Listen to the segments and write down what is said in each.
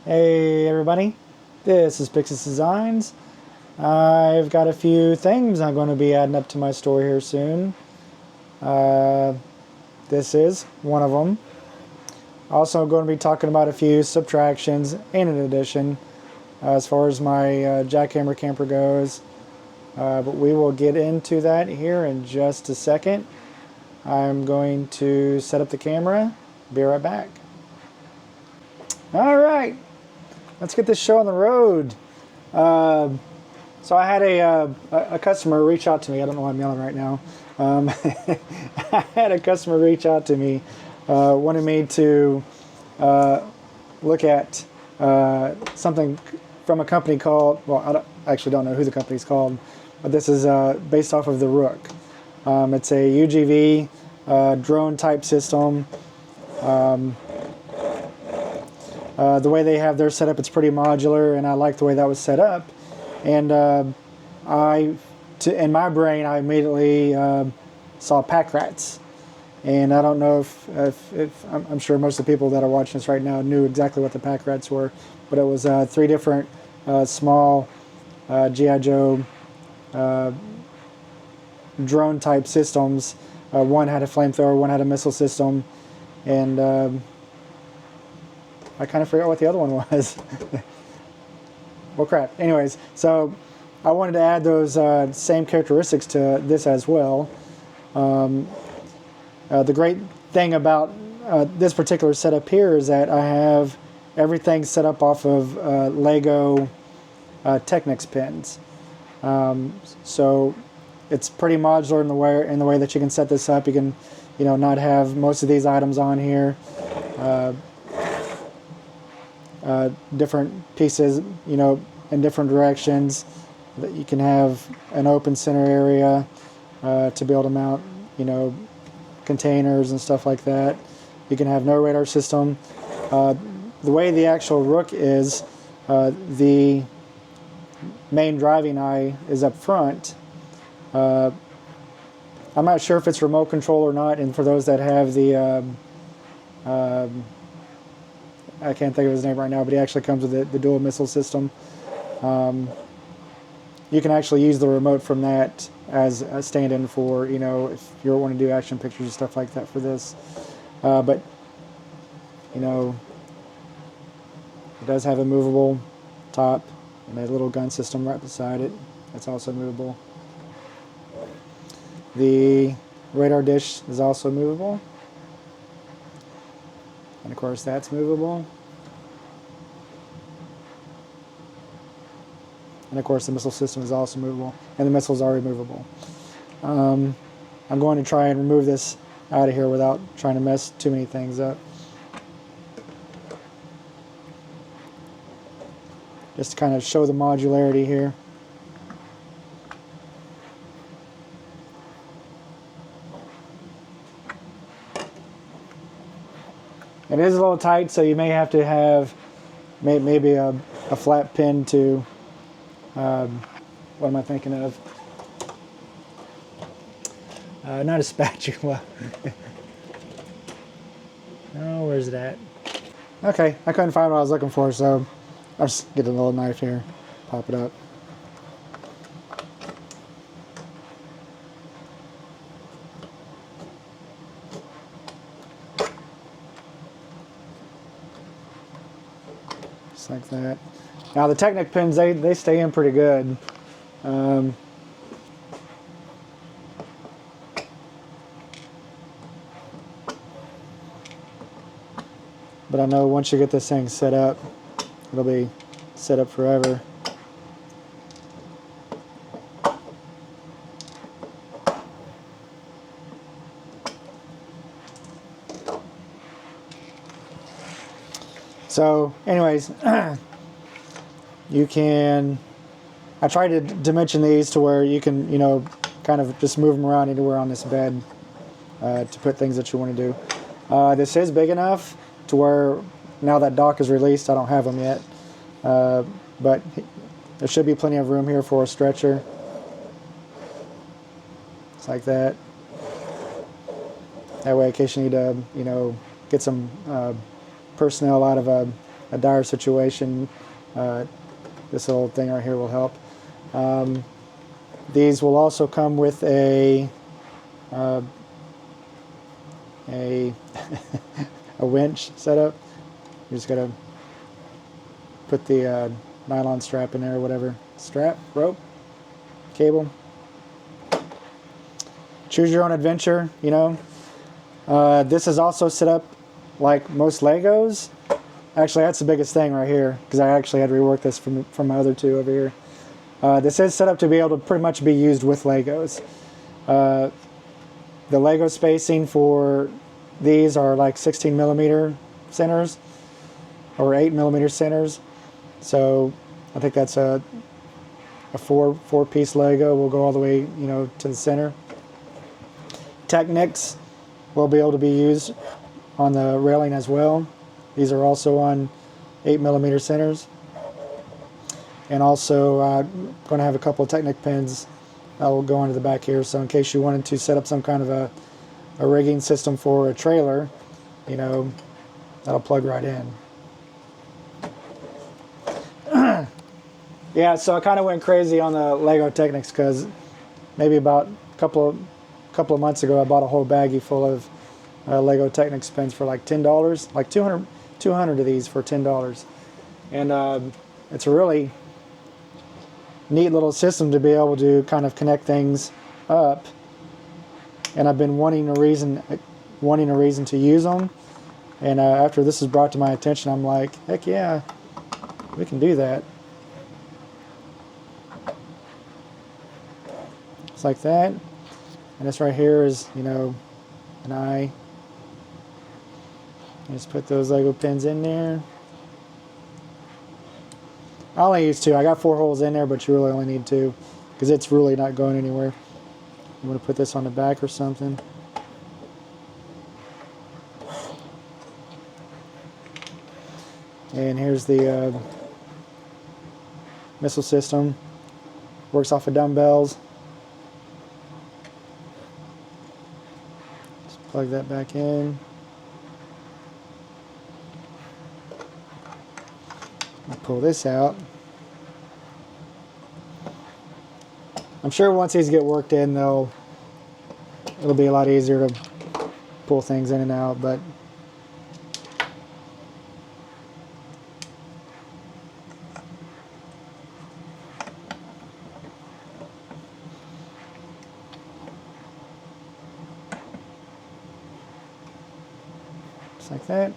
Hey everybody, this is PixisDesigns. I've got a few things I'm going to be adding up to my store here soon. Uh, this is one of them. Also, I'm going to be talking about a few subtractions and an addition as far as my jackhammer camper goes. But we will get into that here in just a second. I'm going to set up the camera. Be right back. All right. Let's get this show on the road. So I had a customer reach out to me. I don't know why I'm yelling right now. I had a customer reach out to me, wanted me to look at something from a company called, well, I actually don't know who the company's called, but this is based off of the Rook. It's a UGV drone type system. The way they have their setup, it's pretty modular, and I like the way that was set up. And in my brain, I immediately saw pack rats. And I don't know if I'm sure most of the people that are watching this right now knew exactly what the pack rats were, but it was 3 different small G.I. Joe drone type systems. One had a flamethrower, one had a missile system, and I kind of forgot what the other one was. Well, crap. Anyways, so I wanted to add those same characteristics to this as well. The great thing about this particular setup here is that I have everything set up off of Lego Technics pins. So it's pretty modular in the way that you can set this up. You can, not have most of these items on here. Different pieces, in different directions. That you can have an open center area to be able to mount, containers and stuff like that. You can have no radar system. The way the actual Rook is, the main driving eye is up front. I'm not sure if it's remote control or not, and for those that have the I can't think of his name right now, but he actually comes with the dual missile system. You can actually use the remote from that as a stand-in for, if you want to do action pictures and stuff like that for this. But, it does have a movable top and a little gun system right beside it. That's also movable. The radar dish is also movable. And of course that's movable. And of course the missile system is also movable. And the missiles are removable. I'm going to try and remove this out of here without trying to mess too many things up. Just to kind of show the modularity here. It is a little tight, so you may have to have maybe a flat pin to, what am I thinking of? Not a spatula. Oh, where's it at? Okay, I couldn't find what I was looking for, so I'll just get a little knife here, pop it up. Just like that. Now the Technic pins, they stay in pretty good. But I know once you get this thing set up, it'll be set up forever. So anyways, you can, I tried to dimension these to where you can, kind of just move them around anywhere on this bed to put things that you want to do. This is big enough to where now that dock is released, I don't have them yet, but there should be plenty of room here for a stretcher. It's like that. That way, in case you need to, get some personnel out of a a dire situation, this little thing right here will help. These will also come with a a winch setup. You just gotta put the nylon strap in there or whatever. Strap, rope, cable. Choose your own adventure, you know. This is also set up like most Legos. Actually, that's the biggest thing right here, because I actually had to rework this from my other two over here. This is set up to be able to pretty much be used with Legos. The Lego spacing for these are like 16mm centers or 8mm centers. So I think that's a four-piece Lego will go all the way, you know, to the center. Technics will be able to be used on the railing as well. These are also on 8mm centers. And also going to have a couple of Technic pins that will go into the back here. So in case you wanted to set up some kind of a rigging system for a trailer, you know, that'll plug right in. Yeah, so I kind of went crazy on the Lego Technics because maybe about a couple of months ago I bought a whole baggie full of Lego Technics pins for like $10, like 200 of these for $10. And it's a really neat little system to be able to kind of connect things up. And I've been wanting a reason to use them. And after this was brought to my attention, I'm like, heck yeah, we can do that. It's like that. And this right here is, you know, an eye. Just put those Lego pins in there. I only use 2. I got 4 holes in there, but you really only need 2 because it's really not going anywhere. You want to put this on the back or something. And here's the missile system. Works off of dumbbells. Just plug that back in. Pull this out. I'm sure once these get worked in, it'll be a lot easier to pull things in and out, but just like that.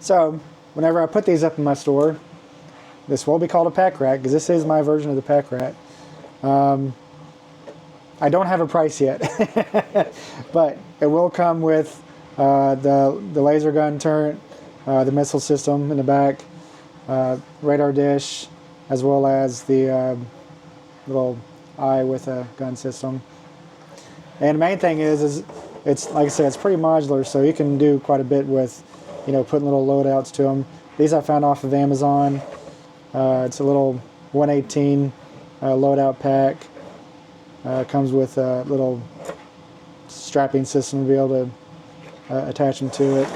So, whenever I put these up in my store, this will be called a pack rat, because this is my version of the pack rat. I don't have a price yet, but it will come with the laser gun turret, the missile system in the back, radar dish, as well as the little eye with a gun system. And the main thing is it's, like I said, it's pretty modular, so you can do quite a bit with, you know, putting little loadouts to them. These I found off of Amazon. It's a little 118 loadout pack. Comes with a little strapping system to be able to attach them to it.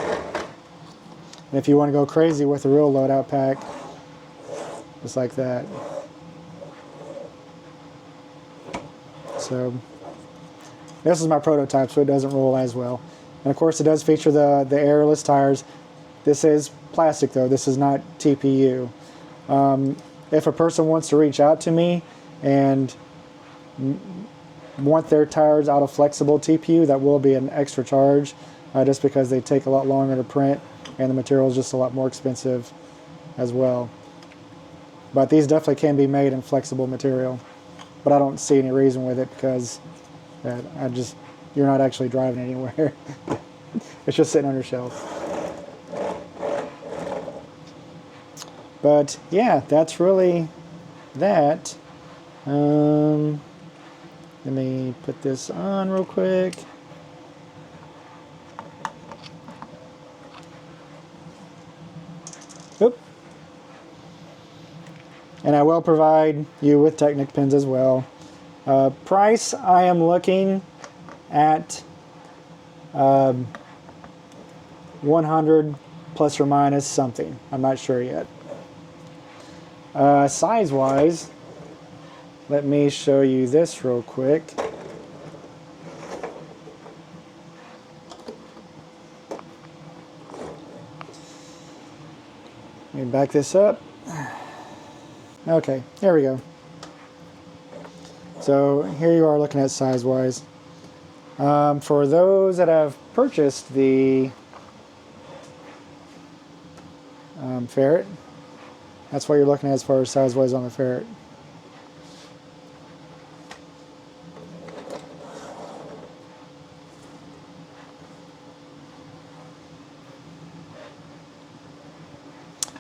And if you want to go crazy with a real loadout pack, just like that. So this is my prototype, so it doesn't roll as well. And of course it does feature the airless tires. This is plastic though, this is not TPU. If a person wants to reach out to me and want their tires out of flexible TPU, that will be an extra charge, just because they take a lot longer to print and the material is just a lot more expensive as well. But these definitely can be made in flexible material, but I don't see any reason with it because you're not actually driving anywhere. It's just sitting on your shelf. But yeah, that's really that. Let me put this on real quick. Oop. And I will provide you with Technic pins as well. Price, I am looking at 100 plus or minus something. I'm not sure yet. Size-wise, let me show you this real quick. Let me back this up. Okay, there we go. So here you are looking at size-wise. For those that have purchased the ferret, that's what you're looking at as far as size-wise on the ferret.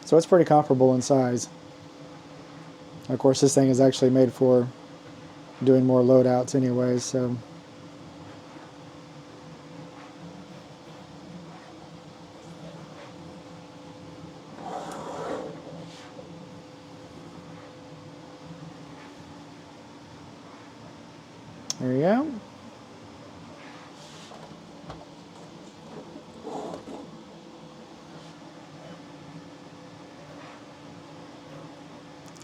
So it's pretty comparable in size. Of course, this thing is actually made for doing more loadouts anyways, so. There you go.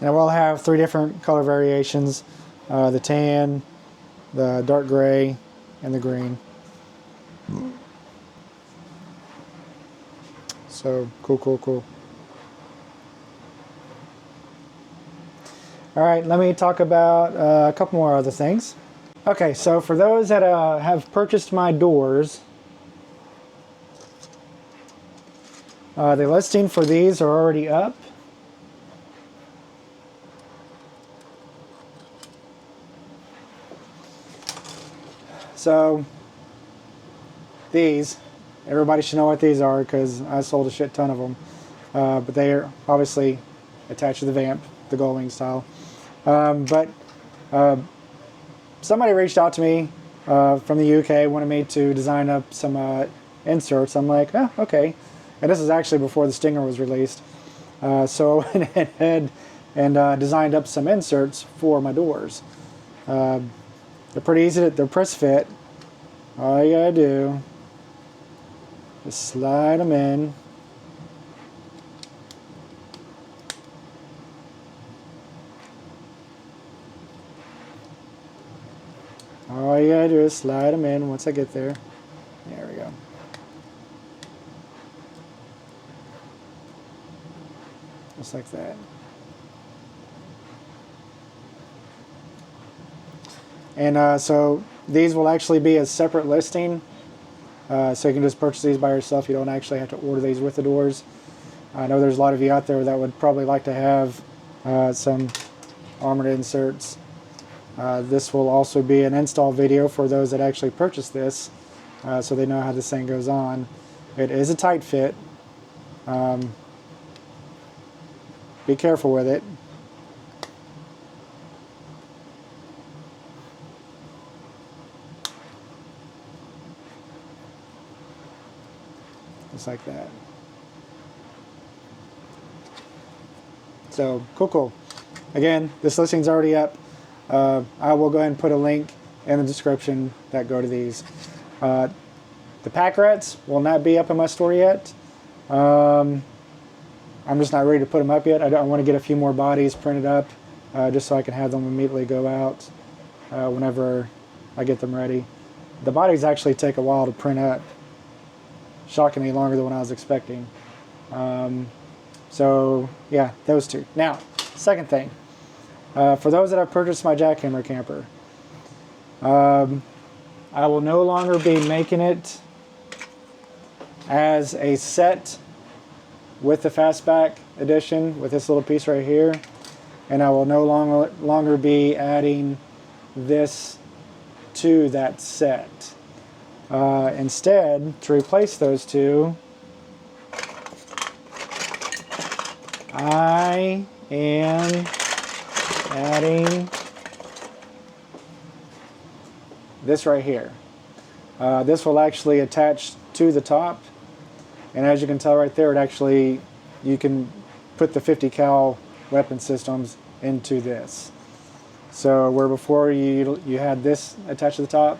Now we'll have 3 different color variations, the tan, the dark gray, and the green. So cool. Alright, let me talk about a couple more other things. Okay, so for those that have purchased my doors, the listing for these are already up. So these, everybody should know what these are because I sold a shit ton of them. But they are obviously attached to the vamp, the Gullwing style. Somebody reached out to me from the UK, wanted me to design up some inserts. I'm like, oh, okay. And this is actually before the Stinger was released. So I went ahead and designed up some inserts for my doors. They're pretty easy, they're press fit. All you gotta do is slide them in. All you gotta do is slide them in once I get there. There we go. Just like that. And so these will actually be a separate listing. So you can just purchase these by yourself. You don't actually have to order these with the doors. I know there's a lot of you out there that would probably like to have some armored inserts. This will also be an install video for those that actually purchase this, so they know how this thing goes on. It is a tight fit. Be careful with it. Just like that. So cool. Again, this listing's already up. I will go ahead and put a link in the description that go to these. The pack rats will not be up in my store yet. I'm just not ready to put them up yet. I want to get a few more bodies printed up just so I can have them immediately go out whenever I get them ready. The bodies actually take a while to print up. Shockingly longer than what I was expecting. So yeah, those two. Now, second thing. For those that have purchased my jackhammer camper, I will no longer be making it as a set with the Fastback edition with this little piece right here, and I will no longer be adding this to that set. Instead, to replace those two, I am adding this right here. This will actually attach to the top, and as you can tell right there, it actually, you can put the 50 cal weapon systems into this. So where before you had this attached to the top,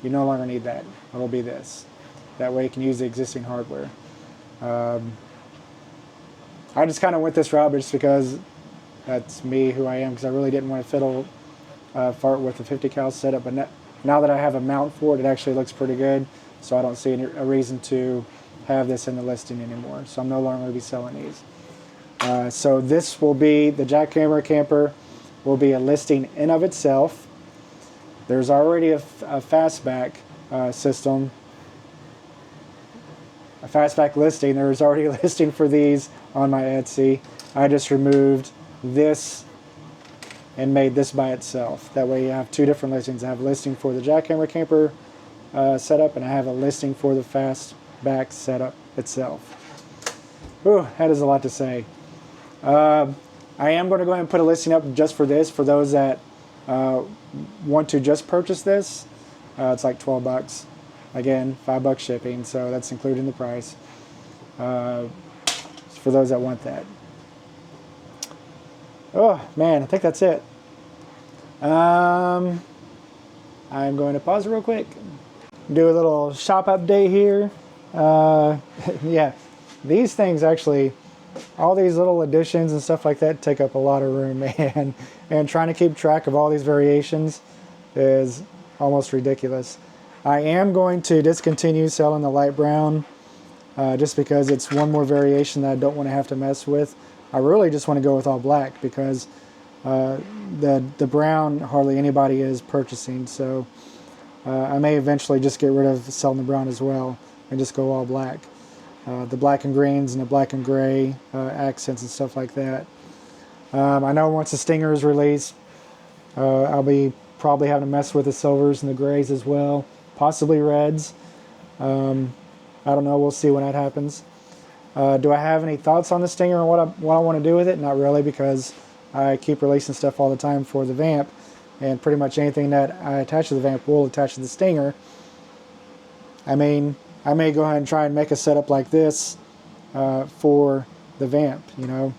you no longer need that. It'll be this. That way you can use the existing hardware. Um, I just kind of went this route just because that's me, who I am, because I really didn't want to fiddle fart with the 50 cal setup. But now that I have a mount for it, it actually looks pretty good. So I don't see a reason to have this in the listing anymore. So I'm no longer going to be selling these. So this will be, the jackhammer camper will be a listing in of itself. There's already a fastback system, a fastback listing. There's already a listing for these on my Etsy. I just removed this and made this by itself. That way you have two different listings. I have a listing for the jackhammer camper setup, and I have a listing for the fastback setup itself. Whew, that is a lot to say. I am going to go ahead and put a listing up just for this, for those that want to just purchase this. It's like 12 bucks. Again, $5 shipping, so that's included in the price. For those that want that. Oh man, I think that's it. I'm going to pause real quick. Do a little shop update here. Yeah, these things actually, all these little additions and stuff like that take up a lot of room, man. And trying to keep track of all these variations is almost ridiculous. I am going to discontinue selling the light brown just because it's one more variation that I don't want to have to mess with. I really just want to go with all black because the brown hardly anybody is purchasing. So I may eventually just get rid of selling the brown as well and just go all black. The black and greens and the black and gray accents and stuff like that. I know once the Stinger is released, I'll be probably having to mess with the silvers and the grays as well, possibly reds. I don't know. We'll see when that happens. Do I have any thoughts on the Stinger and what I want to do with it? Not really, because I keep releasing stuff all the time for the Vamp, and pretty much anything that I attach to the Vamp will attach to the Stinger. I mean, I may go ahead and try and make a setup like this for the Vamp, you know,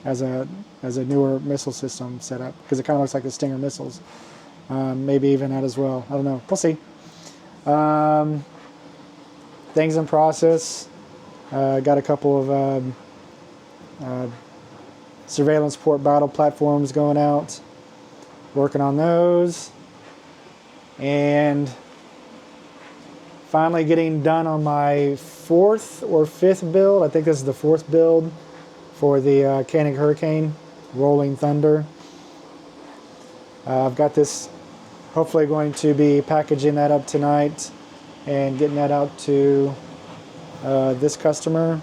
as a newer missile system setup, because it kind of looks like the Stinger missiles. Maybe even that as well. I don't know. We'll see. Things in process. Got a couple of surveillance port battle platforms going out. Working on those. And finally getting done on my 4th or 5th build. I think this is the 4th build for the Koenig Hurricane Rolling Thunder. I've got this hopefully going to be packaging that up tonight and getting that out to this customer.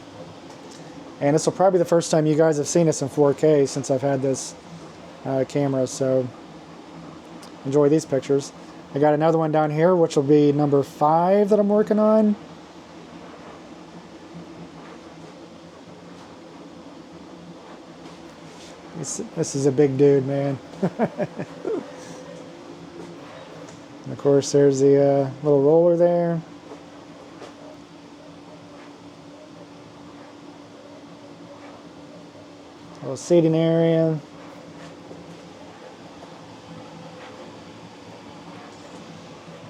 And this will probably be the first time you guys have seen this in 4K since I've had this camera, so enjoy these pictures. I got another one down here, which will be number 5 that I'm working on. This is a big dude, man. And of course, there's the little roller there. Little seating area.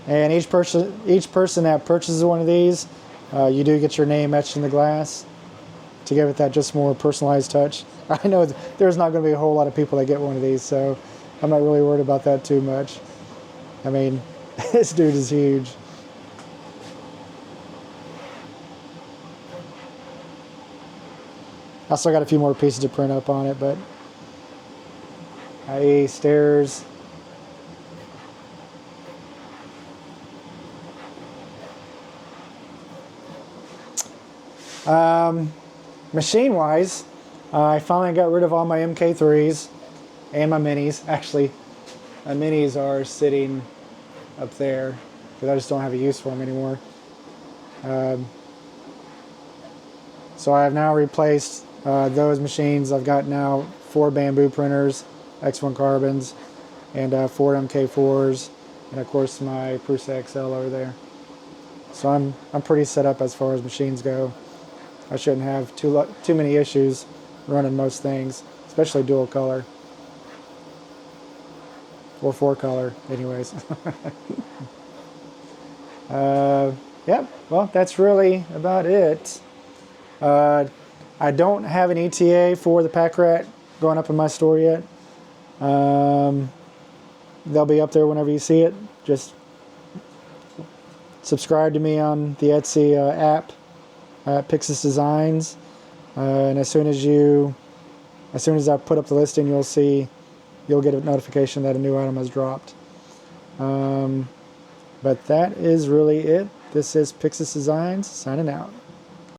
And each person that purchases one of these, you do get your name etched in the glass to give it that just more personalized touch. I know there's not going to be a whole lot of people that get one of these, so I'm not really worried about that too much. I mean, this dude is huge. I still got a few more pieces to print up on it, but i.e. stairs. Machine-wise, I finally got rid of all my MK3s and my minis. Actually, my minis are sitting up there because I just don't have a use for them anymore. So I have now replaced those machines. I've got now 4 bamboo printers, X1 carbons, and 4 MK4s, and of course my Prusa XL over there. So I'm pretty set up as far as machines go. I shouldn't have too many issues running most things, especially dual color. Or 4 color, anyways. Yep, well, that's really about it. I don't have an ETA for the pack rat going up in my store yet. They'll be up there whenever you see it. Just subscribe to me on the Etsy app at PixisDesigns, and as soon as I put up the listing, you'll get a notification that a new item has dropped. But that is really it. This is PixisDesigns signing out.